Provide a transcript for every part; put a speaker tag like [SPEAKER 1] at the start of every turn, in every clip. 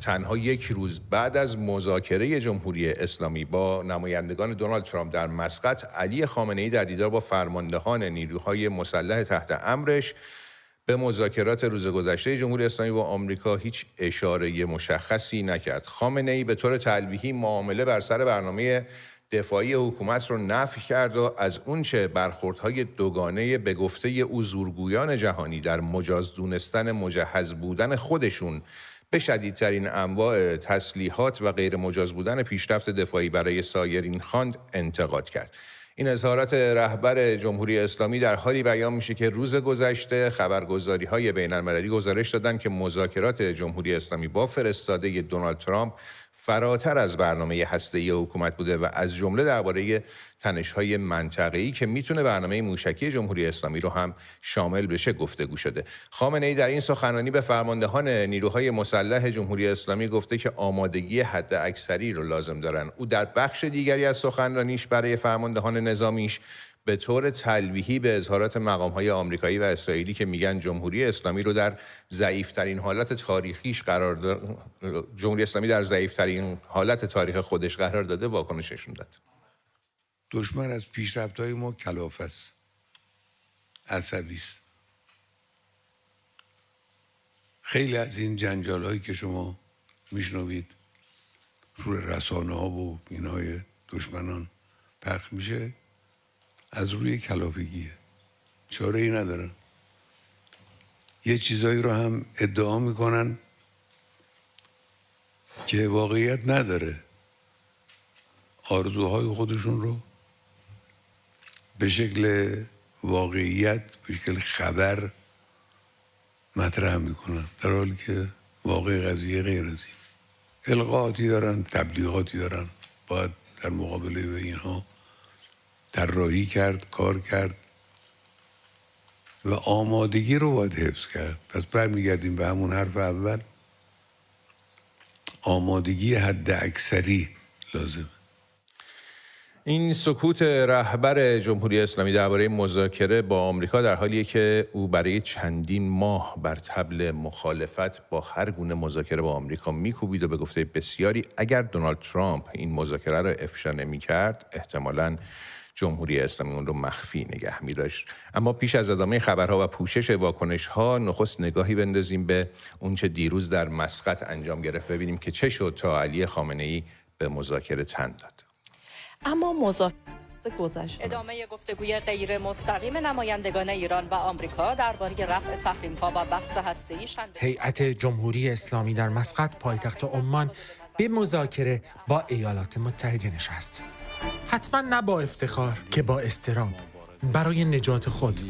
[SPEAKER 1] تنها یک روز بعد از مذاکره جمهوری اسلامی با نمایندگان دونالد ترامپ در مسقط، علی خامنه‌ای در دیدار با فرماندهان نیروهای مسلح تحت امرش به مذاکرات روز گذشته جمهوری اسلامی با آمریکا هیچ اشاره مشخصی نکرد. خامنه‌ای به طور تلویحی معامله بر سر برنامه دفاعی حکومت رو نفی کرد و از اونچه برخوردهای دوگانه به گفته او زورگویان جهانی در مجاز دونستن مجهز بودن خودشون به شدیدترین انواع تسلیحات و غیر مجاز بودن پیشرفت دفاعی برای سایرین خواند انتقاد کرد. این اظهارات رهبر جمهوری اسلامی در حالی بیان میشه که روز گذشته خبرگزاری‌های بین‌المللی گزارش دادند که مذاکرات جمهوری اسلامی با فرستاده دونالد ترامپ فراتر از برنامه هسته‌ای حکومت بوده و از جمله درباره تنش‌های منطقه‌ای که میتونه برنامه موشکی جمهوری اسلامی رو هم شامل بشه گفتگو شده. خامنه‌ای در این سخنرانی به فرماندهان نیروهای مسلح جمهوری اسلامی گفته که آمادگی حد اکثری رو لازم دارن. او در بخش دیگری از سخنرانیش برای فرماندهان نظامیش به طور تلویحی به اظهارات مقام‌های آمریکایی و اسرائیلی که میگن جمهوری اسلامی رو در ضعیف‌ترین حالت تاریخیش جمهوری اسلامی در ضعیف‌ترین حالت تاریخ خودش قرار داده واکنششون داد.
[SPEAKER 2] دشمن از پیشرفت‌های ما کلافه است، عصبی است. خیلی از این جنجال‌هایی که شما میشنوید روی رسانه‌ها و اینهای دشمنان پخش میشه از روی کلافگیه، چاره ای ندارن. یه چیزایی رو هم ادعا میکنن که واقعیت نداره، آرزوهای خودشون رو به شکل واقعیت، به شکل خبر مطرح میکنن، در حالی که واقع قضیه غیر از این. القاءاتی دارن، تبلیغاتی دارن، باید در مقابله به اینها طراحی کرد، کار کرد و آمادگی رو باید حفظ کرد. پس برمیگردیم به همون حرف اول، آمادگی حد اکثری لازم.
[SPEAKER 1] این سکوت رهبر جمهوری اسلامی درباره مذاکره با آمریکا در حالیه که او برای چندین ماه بر طبل مخالفت با هر گونه مذاکره با آمریکا میکوبید و به گفته بسیاری اگر دونالد ترامپ این مذاکره رو افشا نمی‌کرد احتمالاً جمهوری اسلامی اون رو مخفی نگه می‌داشت. اما پیش از ادامه خبرها و پوشش واکنش‌ها نخست نگاهی بندازیم به اونچه دیروز در مسقط انجام گرفت، ببینیم که چه شد تا علی خامنه‌ای به مذاکره تن داد.
[SPEAKER 3] اما مذاکره گذشت.
[SPEAKER 4] ادامه گفتگوی غیر مستقیم نمایندگان ایران و آمریکا درباره رفع تحریم‌ها و بحث هسته‌ای شنبه.
[SPEAKER 5] هیئت جمهوری اسلامی در مسقط پایتخت عمان به مذاکره با ایالات متحده نشست. حتما نه با افتخار که با اضطراب برای نجات خود.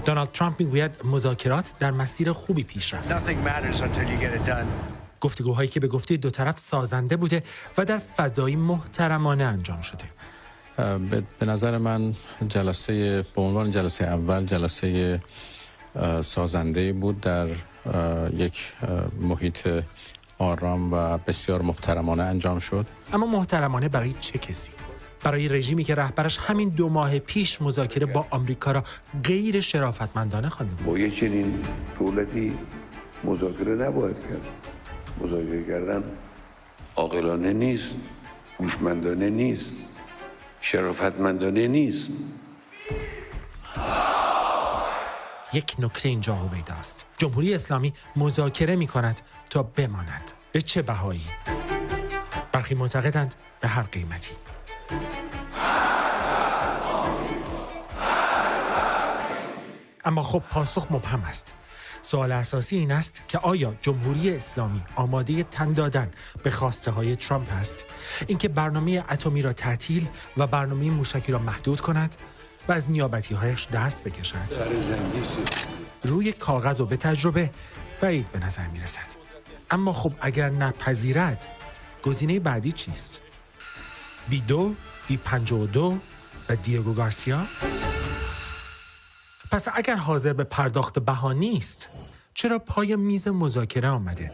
[SPEAKER 5] دونالد ترامپ میگوید مذاکرات در مسیر خوبی پیش رفت. گفتگوهایی که به گفته دو طرف سازنده بوده و در فضایی محترمانه انجام شده.
[SPEAKER 6] به نظر من جلسه به عنوان جلسه اول جلسه سازنده بود، در یک محیط آرام و بسیار محترمانه انجام شد.
[SPEAKER 5] اما محترمانه برای چه کسی؟ برای رژیمی که رهبرش همین 2 ماه پیش مذاکره با آمریکا را غیر شرافتمندانه خوانده بود.
[SPEAKER 2] با یه چنین دولتی مذاکره نباید کرد. مذاکره کردن عاقلانه نیست، هوشمندانه نیست، شرافتمندانه نیست.
[SPEAKER 5] یک نکته اینجا هویدا است. جمهوری اسلامی مذاکره می کند تا بماند. به چه بهایی؟ برخی معتقدند به هر قیمتی. اما خب پاسخ مبهم است. سوال اساسی این است که آیا جمهوری اسلامی آماده تن دادن به خواسته های ترامپ است؟ اینکه برنامه اتمی را تعطیل و برنامه موشکی را محدود کند و از نیابتی هایش دست بکشد. روی کاغذ و به تجربه بعید به نظر می رسد. اما خب اگر نپذیرد گزینه بعدی چیست؟ بی2، بی52 و دیگو گارسیا؟ پس اگر حاضر به پرداخت بها نیست، چرا پای میز مذاکره آمده؟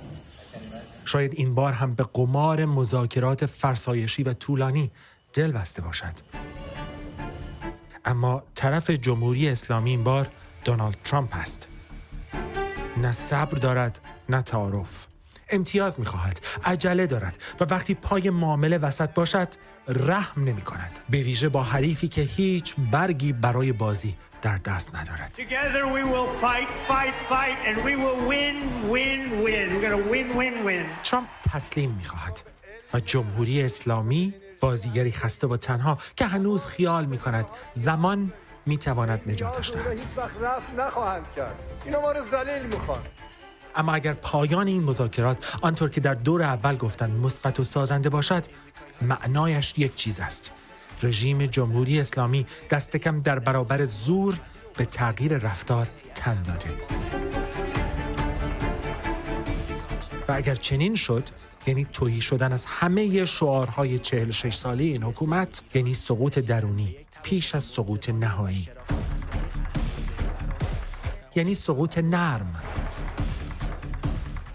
[SPEAKER 5] شاید این بار هم به قمار مذاکرات فرسایشی و طولانی دل بسته باشد. اما طرف جمهوری اسلامی این بار دونالد ترامپ است، نه صبر دارد نه تعارف. امتیاز می‌خواهد، عجله دارد و وقتی پای معامله وسط باشد رحم نمی‌کند. به ویژه با حریفی که هیچ برگی برای بازی در دست ندارد.
[SPEAKER 7] Together we will fight and we will win. We're going to win.
[SPEAKER 5] ترامپ تسلیم می‌خواهد و جمهوری اسلامی بازیگری خسته و تنها که هنوز خیال می‌کند زمان می‌تواند نجاتش دهد.
[SPEAKER 8] هیچ وقت رفت نخواهند کرد. اینا ما رو ذلیل می‌خوان.
[SPEAKER 5] اما اگر پایان این مذاکرات آنطور که در دور اول گفتند مثبت و سازنده باشد، معنایش یک چیز است: رژیم جمهوری اسلامی دست کم در برابر زور به تغییر رفتار تن داده. و اگر چنین شد، یعنی تهی شدن از همه شعارهای 46 ساله این حکومت، یعنی سقوط درونی پیش از سقوط نهایی، یعنی سقوط نرم.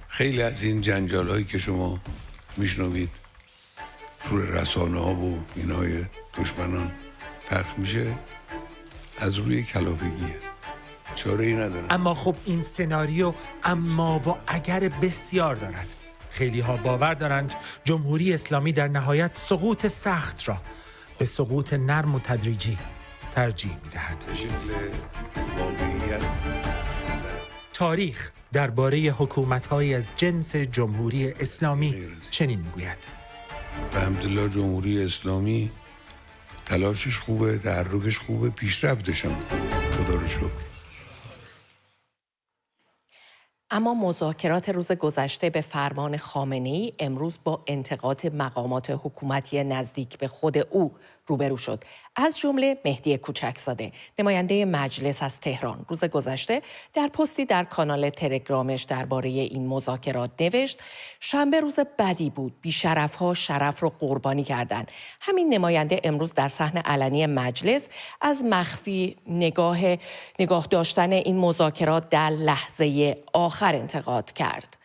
[SPEAKER 2] خیلی از این جنجال هایی که شما میشنوید روی رسانه ها و اینای دشمنان پخش میشه از روی کلافگیه، چاره ای نداره.
[SPEAKER 5] اما خب این سناریو اما و اگر بسیار دارد. خیلی ها باور دارند جمهوری اسلامی در نهایت سقوط سخت را به سقوط نرم و تدریجی ترجیح میدهد.
[SPEAKER 2] به شکل واقعیت
[SPEAKER 5] تاریخ درباره حکومت‌های از جنس جمهوری اسلامی چنین میگوید:
[SPEAKER 2] به حمدالله جمهوری اسلامی تلاشش خوبه، تحرکش خوبه، پیشرفتش هم خدا رو شکر.
[SPEAKER 3] اما مذاکرات روز گذشته به فرمان خامنه‌ای امروز با انتقاد مقامات حکومتی نزدیک به خود او روبرو شد. از جمله مهدی کوچکزاده، نماینده مجلس از تهران، روز گذشته در پستی در کانال تلگرامش درباره این مذاکرات نوشت: شنبه روز بدی بود، بی‌شرف‌ها شرف رو قربانی کردند. همین نماینده امروز در صحن علنی مجلس از مخفی نگاه داشتن این مذاکرات در لحظه آخر انتقاد کرد.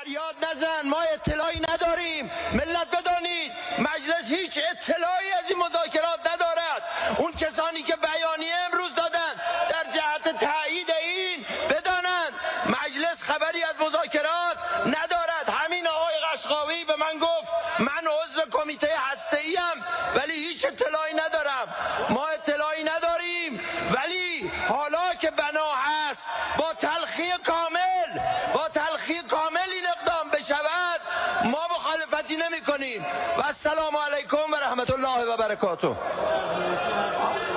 [SPEAKER 9] فریاد نزن، ما اطلاعی نداریم. ملت بدانید مجلس هیچ اطلاعی از این مذاکرات ندارد. اون کسانی که بیانیه امروز دادن در جهت تایید این بدانند مجلس خبری از مذاکرات ندارد. همین آقای قشقاوی به من گفت من عضو کمیته هسته‌ای ام ولی هیچ اطلاعی ندارم. ما اطلاعی نداریم ولی حالا که بنا هست با تلخی کامل این اقدام بشود ما مخالفتی نمی کنیم و السلام علیکم و رحمت الله و برکاته.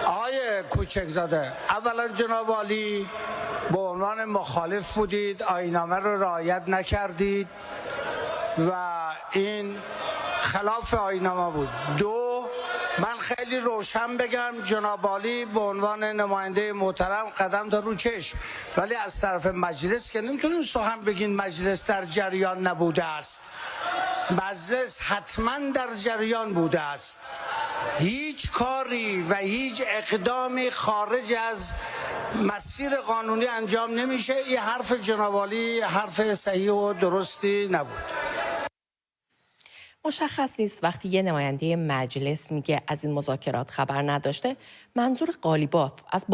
[SPEAKER 7] آقای کوچکزاده، اولا جناب عالی به عنوان مخالف بودید، آیین‌نامه رو رعایت نکردید و این خلاف آیین‌نامه بود. دو، من خیلی روشن بگم جناب عالی به عنوان نماینده محترم قدم دار رو چشم، ولی از طرف مجلس که نمیتونین سخن بگین مجلس در جریان نبوده است. مجلس حتما در جریان بوده است. هیچ کاری و هیچ اقدامی خارج از مسیر قانونی انجام نمیشه. این حرف جناب عالی حرف صحیح و درستی نبود.
[SPEAKER 3] مشخص نیست وقتی یه نماینده مجلس میگه از این مذاکرات خبر نداشته، منظور قالیباف از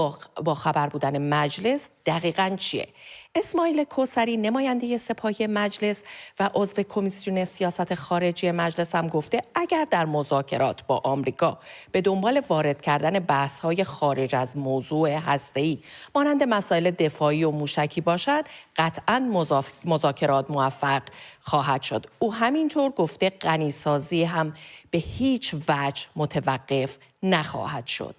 [SPEAKER 3] با خبر بودن مجلس دقیقاً چیه؟ اسماعیل کوثری نماینده سپاهی مجلس و عضو کمیسیون سیاست خارجی مجلس هم گفته اگر در مذاکرات با آمریکا به دنبال وارد کردن بحث‌های خارج از موضوع هسته‌ای مانند مسائل دفاعی و موشکی باشد قطعاً مذاکرات موفق خواهد شد. او همینطور گفته غنیسازی هم به هیچ وجه متوقف نخواهد شد.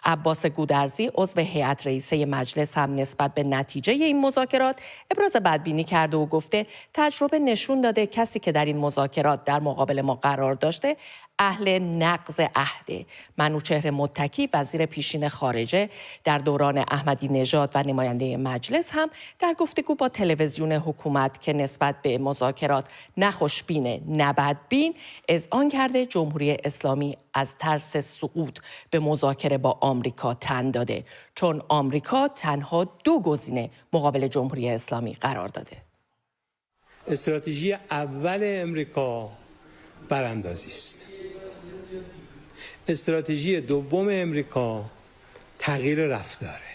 [SPEAKER 3] عباس گودرزی عضو هیئت رئیسه مجلس هم نسبت به نتیجه این مذاکرات ابراز بدبینی کرده و گفته تجربه نشون داده کسی که در این مذاکرات در مقابل ما قرار داشته اهل نقض عهده. منوچهر متکی وزیر پیشین خارجه در دوران احمدی نژاد و نماینده مجلس هم در گفتگو با تلویزیون حکومت که نسبت به مذاکرات نه خوشبین نه بدبین اذعان کرده جمهوری اسلامی از ترس سقوط به مذاکره با آمریکا تن داده، چون آمریکا تنها دو گزینه مقابل جمهوری اسلامی قرار داده.
[SPEAKER 10] استراتژی اول امریکا براندازی است. استراتژی دوم امریکا تغییر رفتاره.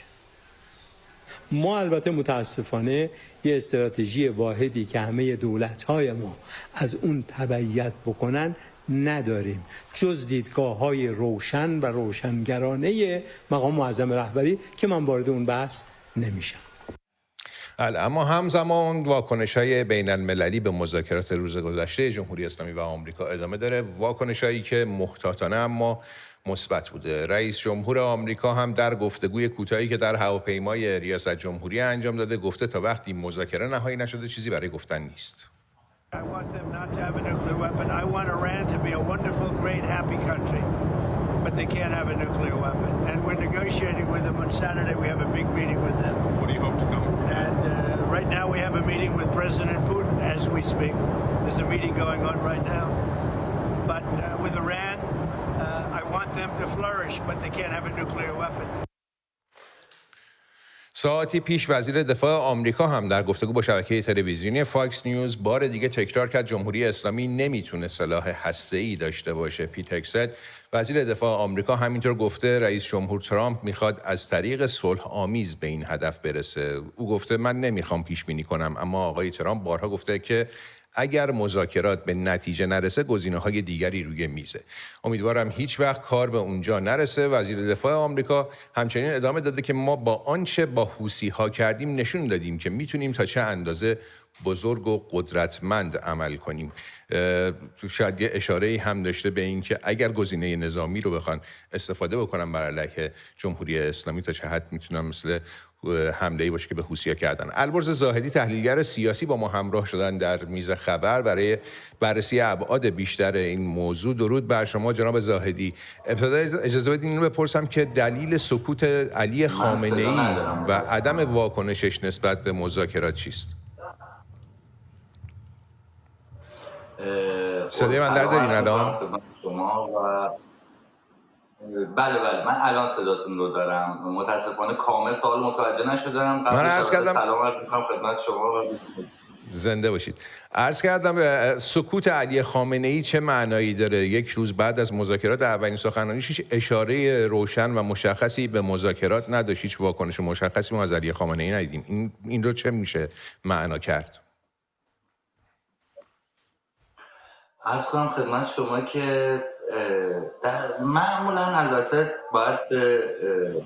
[SPEAKER 10] ما البته متاسفانه یه استراتژی واحدی که همه دولت‌های ما از اون تبعیت بکنن نداریم، جز دیدگاه‌های روشن و روشنگرانه مقام معظم رهبری که من وارد اون بحث نمیشم.
[SPEAKER 1] اما همزمان واکنش‌های بین‌المللی به مذاکرات روز گذشته جمهوری اسلامی و آمریکا ادامه داره، واکنش‌هایی که محتاطانه اما مثبت بوده. رئیس جمهور آمریکا هم در گفتگوی کوتاهی که در هواپیمای ریاست جمهوری انجام داده گفته تا وقتی مذاکره نهایی نشده چیزی برای گفتن نیست.
[SPEAKER 11] I want them not to have a nuclear weapon. I want Iran to be a wonderful, great, happy country. But they can't have a nuclear weapon. And we're negotiating with them on Saturday. We have a big meeting with them.
[SPEAKER 1] What do you hope to come?
[SPEAKER 11] And right now we have a meeting with President Putin as we speak. There's a meeting going on right now. But with Iran, I want them to flourish, but they can't have a nuclear weapon.
[SPEAKER 1] ساعتی پیش وزیر دفاع آمریکا هم در گفتگو با شبکه تلویزیونی فاکس نیوز بار دیگه تکرار کرد جمهوری اسلامی نمیتونه سلاح هسته‌ای داشته باشه. پیت هگست وزیر دفاع آمریکا همینطور گفته رئیس جمهور ترامپ میخواد از طریق صلح آمیز به این هدف برسه. او گفته من نمیخوام پیش بینی کنم، اما آقای ترامپ بارها گفته که اگر مذاکرات به نتیجه نرسه گزینه‌های دیگری روی میزه. امیدوارم هیچ وقت کار به اونجا نرسه. وزیر دفاع آمریکا همچنین ادامه داده که ما با آنچه با حوثی‌ها کردیم نشون دادیم که میتونیم تا چه اندازه بزرگ و قدرتمند عمل کنیم. شاید یه اشاره‌ای هم داشته به این که اگر گزینه نظامی رو بخوان استفاده بکنن بر علیه جمهوری اسلامی تا چه حد میتونن مثل حمله‌ای باشه که به حوثی‌ها کردن. البرز زاهدی تحلیلگر سیاسی با ما همراه شدن در میز خبر برای بررسی ابعاد بیشتر این موضوع. درود بر شما جناب زاهدی. ابتدا اجازه بدین اینو بپرسم که دلیل سکوت علی خامنه‌ای و عدم واکنشش نسبت به مذاکرات چیست؟ صدای من در دارین الان؟
[SPEAKER 12] بله من الان صداتون رو دارم. متاسفانه کامل سوال متوجه نشدم.
[SPEAKER 1] من عرض کردم
[SPEAKER 12] سلام عرض می‌کنم خدمت شما.
[SPEAKER 1] زنده باشید. عرض کردم سکوت علی خامنه‌ای چه معنایی داره؟ یک روز بعد از مذاکرات اولین سخنرانیش هیچ اشاره روشن و مشخصی به مذاکرات نداشت، هیچ واکنش مشخصی ما از علی خامنه‌ای ندیدیم. این رو چه میشه معنا کرد؟
[SPEAKER 12] عرض کنم خدمت شما که معمولا البته باید به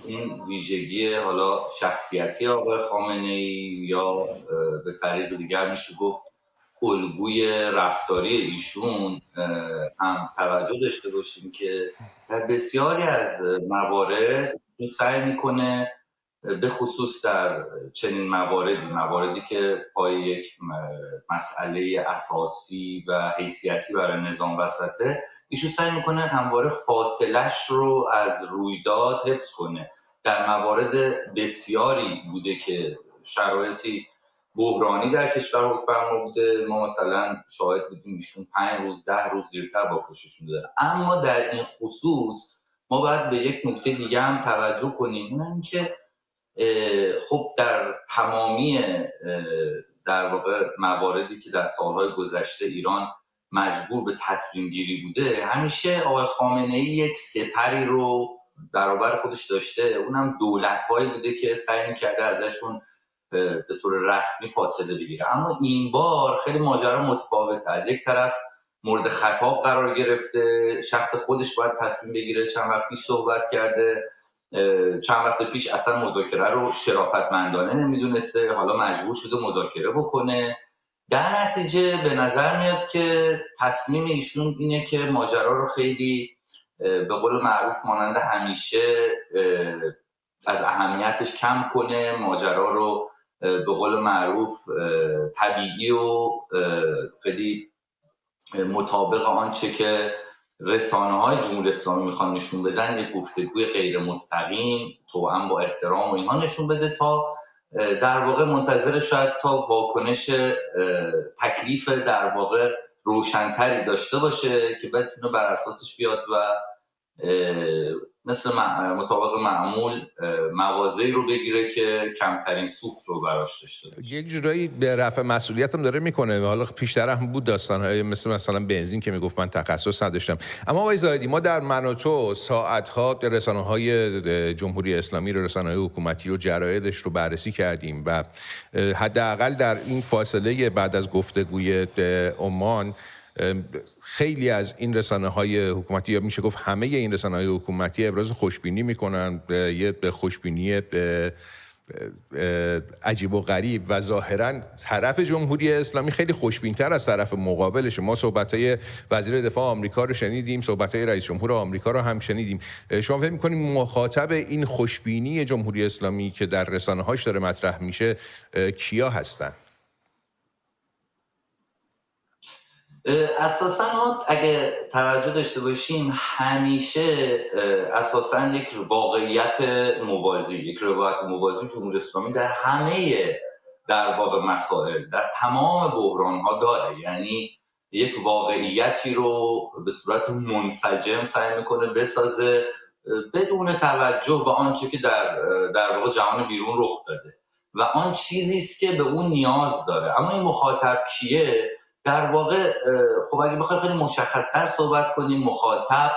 [SPEAKER 12] این ویژگی حالا شخصیتی آقای خامنه‌ای یا به طریق دیگر میشه گفت الگوی رفتاری ایشون هم توجه داشته باشیم که در بسیاری از موارد سعی میکنه به خصوص در چنین مواردی که پای یک مسئله اساسی و حیثیتی برای نظام وسطه، ایشون سعی میکنه همواره فاصلش رو از رویداد حفظ کنه. در موارد بسیاری بوده که شرایطی بحرانی در کشور حکم فرما بوده، ما مثلا شاهد بودیم ایشون 5 روز 10 روز دیرتر واکنششون دادن. اما در این خصوص ما باید به یک نکته دیگه هم توجه کنیم، اونم که خب در تمامی در واقع مواردی که در سالهای گذشته ایران مجبور به تصمیم گیری بوده، همیشه آقای خامنه‌ای یک سپری رو برابر خودش داشته، اونم دولت‌هایی بوده که سعی می‌کرده ازشون به طور رسمی فاصله بگیره. اما این بار خیلی ماجرا متفاوته. از یک طرف مورد خطاب قرار گرفته، شخص خودش باید تصمیم بگیره، چند وقت پیش صحبت کرده، چند وقت پیش اصلا مذاکره رو شرافتمندانه نمیدونسته، حالا مجبور شده مذاکره بکنه. در نتیجه به نظر میاد که تصمیم ایشون اینه که ماجرا رو خیلی به قول معروف مانند همیشه از اهمیتش کم کنه، ماجرا رو به قول معروف طبیعی و خیلی مطابق آنچه که رسانه‌های جمهوری اسلامی میخوان نشون بدن، یک گفتگوی غیر مستقیم توأم با احترام و اینها نشون بده، تا در واقع منتظر شاید تا واکنش تکلیف در واقع روشنتری داشته باشه که بتونه بر اساسش بیاد و مثل مطابق معمول مواضعی رو بگیره که کمترین سوخت رو براش داشته باشه.
[SPEAKER 1] یک جورایی به رفع مسئولیت هم داره میکنه. حالا پیشتر هم بود داستان‌های مثلا بنزین که میگفت من تخصص نداشتم. اما آقای زاهدی، ما در من و تو ساعت‌ها رسانه‌های جمهوری اسلامی رو، رسانه‌های حکومتی رو، جرایدش رو بررسی کردیم و حداقل در این فاصله بعد از گفتگوی عمان خیلی از این رسانه‌های حکومتی، یا میشه گفت همه این رسانه‌های حکومتی، ابراز خوشبینی میکنن، یه خوشبینی عجیب و غریب و ظاهراً طرف جمهوری اسلامی خیلی خوشبین‌تر از طرف مقابلش. ما صحبت‌های وزیر دفاع آمریکا رو شنیدیم، صحبت‌های رئیس جمهور آمریکا رو هم شنیدیم. شما فکر می‌کنید مخاطب این خوشبینی جمهوری اسلامی که در رسانه‌هاش داره مطرح میشه کیا هستن؟
[SPEAKER 12] اساساً ما اگه توجه داشته باشیم همیشه اساساً یک واقعیت موازی، یک روایت موازی جمهوری اسلامی در همه در واقع مسائل، در تمام بحران‌ها داره. یعنی یک واقعیتی رو به صورت منسجم سعی میکنه بسازه بدون توجه به آنچه که در واقع جهان بیرون رخ داده و آن چیزی است که به اون نیاز داره. اما این مخاطب کیه؟ در واقع خب اگه بخوایم خیلی مشخص‌تر صحبت کنیم، مخاطب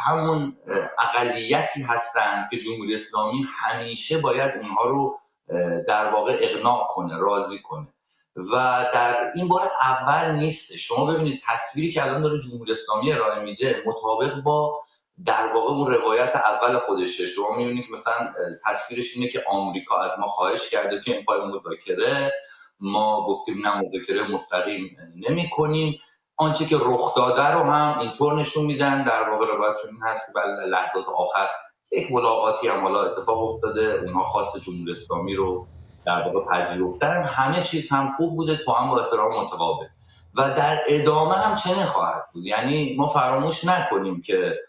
[SPEAKER 12] همون اقلیتی هستند که جمهوری اسلامی همیشه باید اونها رو در واقع اقناع کنه، راضی کنه و در این بار اول نیست. شما ببینید تصویری که الان داره جمهوری اسلامی ارائه میده مطابق با در واقع اون روایت اول خودشه. شما میبینید که مثلا تصویرش اینه که آمریکا از ما خواهش کرده که این پای مذاکره، ما گفتیم نه مذاکره مستقیم نمی کنیم. آنچه که رخ داده رو هم اینطور نشون میدن. در واقع روایتشون این هست که بعد لحظات آخر یک ملاقاتی هم حالا اتفاق افتاده، اونها خواست جمهوری اسلامی رو در واقع پذیرفتن، همه چیز هم خوب بوده تو هم با احترام متقابل و در ادامه هم چنین خواهد بود. یعنی ما فراموش نکنیم که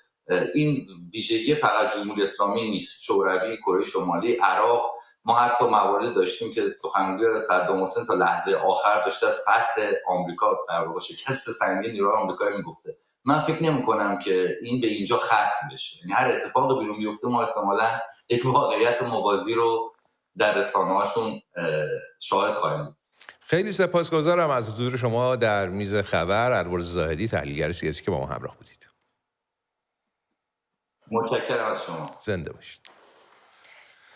[SPEAKER 12] این ویژگی فقط جمهوری اسلامی نیست. شوروی، کره شمالی، عراق، ما حتی موارد داشتیم که سخنگوی صدام حسین تا لحظه آخر داشته از فتح آمریکا، در واقع شکست سنگین نیروهای آمریکایی میگفته. من فکر نمی‌کنم که این به اینجا ختم بشه. یعنی هر اتفاقی بیرون بیفته ما احتمالاً یک واقعیت موازی رو در رسانه‌هاشون شاهد خواهیم بود.
[SPEAKER 1] خیلی سپاسگزارم از حضور شما در میز خبر. البرز زاهدی، تحلیلگر سیاسی که با ما همراه بودید.
[SPEAKER 12] متشکرم از شما.
[SPEAKER 1] زنده باشید.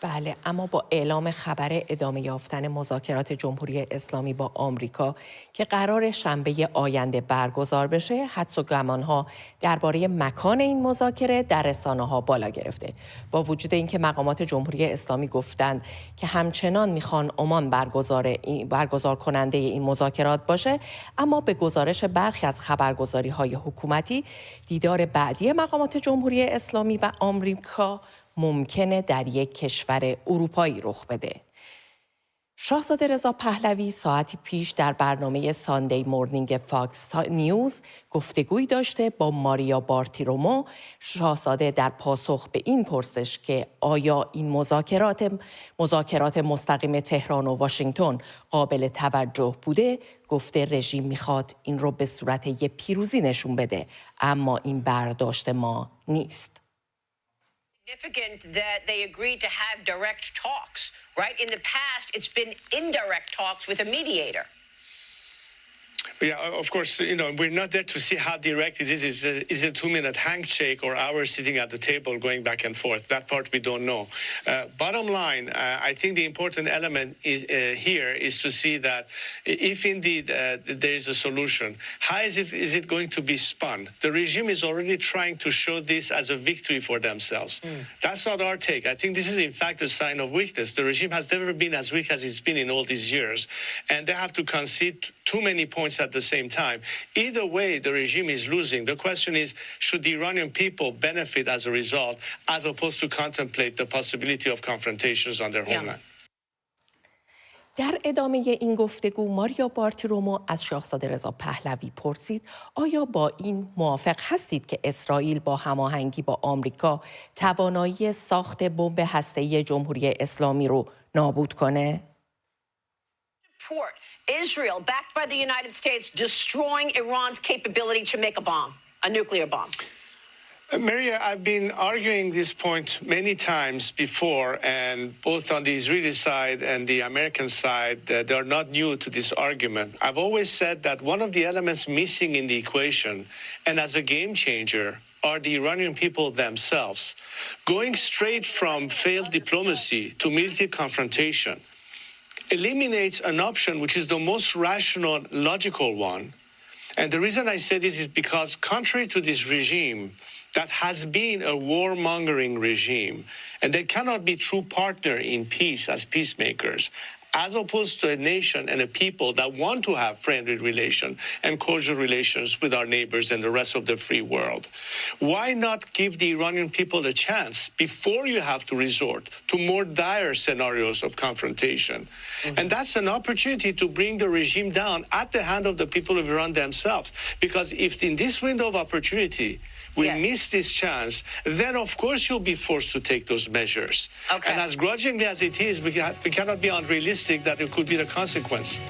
[SPEAKER 3] بله، اما با اعلام خبر ادامه یافتن مذاکرات جمهوری اسلامی با آمریکا که قرار شنبه آینده برگزار بشه، حدس و گمان‌ها درباره مکان این مذاکره در رسانه‌ها بالا گرفته. با وجود اینکه مقامات جمهوری اسلامی گفتند که همچنان میخوان عمان برگزار کننده این مذاکرات باشه، اما به گزارش برخی از خبرگزاری‌های حکومتی دیدار بعدی مقامات جمهوری اسلامی و آمریکا ممکنه در یک کشور اروپایی رخ بده. شاهزاده رضا پهلوی ساعتی پیش در برنامه ساندی مورنینگ فاکس نیوز گفتگویی داشته با ماریا بارتیرومو. شاهزاده در پاسخ به این پرسش که آیا این مذاکرات مستقیم تهران و واشنگتن قابل توجه بوده، گفته رژیم میخواد این رو به صورت یک پیروزی نشون بده، اما این برداشت ما نیست.
[SPEAKER 13] Significant that they agreed to have direct talks, right? In the past, it's been indirect talks with a mediator.
[SPEAKER 14] Yeah, of course, we're not there to see how direct it is. Is it a 2-minute handshake or hours sitting at the table going back and forth? That part we don't know. Bottom line, I think the important element here is to see that if indeed there is a solution, how is it going to be spun? The regime is already trying to show this as a victory for themselves. That's not our take. I think this is in fact a sign of weakness. The regime has never been as weak as it's been in all these years, and they have to concede too many points at the same time. Either way, the regime is losing. The question is, should the Iranian people benefit as a result, as opposed to contemplate the possibility of confrontations on their homeland?
[SPEAKER 3] در ادامه این گفتگو ماریا بارتیرومو از شاهزاده رضا پهلوی پرسید آیا با این موافق هستید که اسرائیل با هماهنگی با آمریکا توانایی ساخت بمب هسته‌ای جمهوری اسلامی رو نابود کنه؟
[SPEAKER 13] Israel, backed by the United States, destroying Iran's capability to make a bomb, a nuclear bomb.
[SPEAKER 14] Maria, I've been arguing this point many times before, and both on the Israeli side and the American side, they are not new to this argument. I've always said that one of the elements missing in the equation, and as a game changer, are the Iranian people themselves. Going straight from failed diplomacy to military confrontation eliminates an option which is the most rational, logical one. And the reason I say this is because contrary to this regime that has been a warmongering regime, and they cannot be true partner in peace as peacemakers, as opposed to a nation and a people that want to have friendly relations and cordial relations with our neighbors and the rest of the free world. Why not give the Iranian people a chance before you have to resort to more dire scenarios of confrontation? And that's an opportunity to bring the regime down at the hand of the people of Iran themselves. Because if in this window of opportunity, we miss this chance, then of course you'll be forced to take those measures. And as grudgingly as it is, we cannot be unrealistic that it could be the consequence.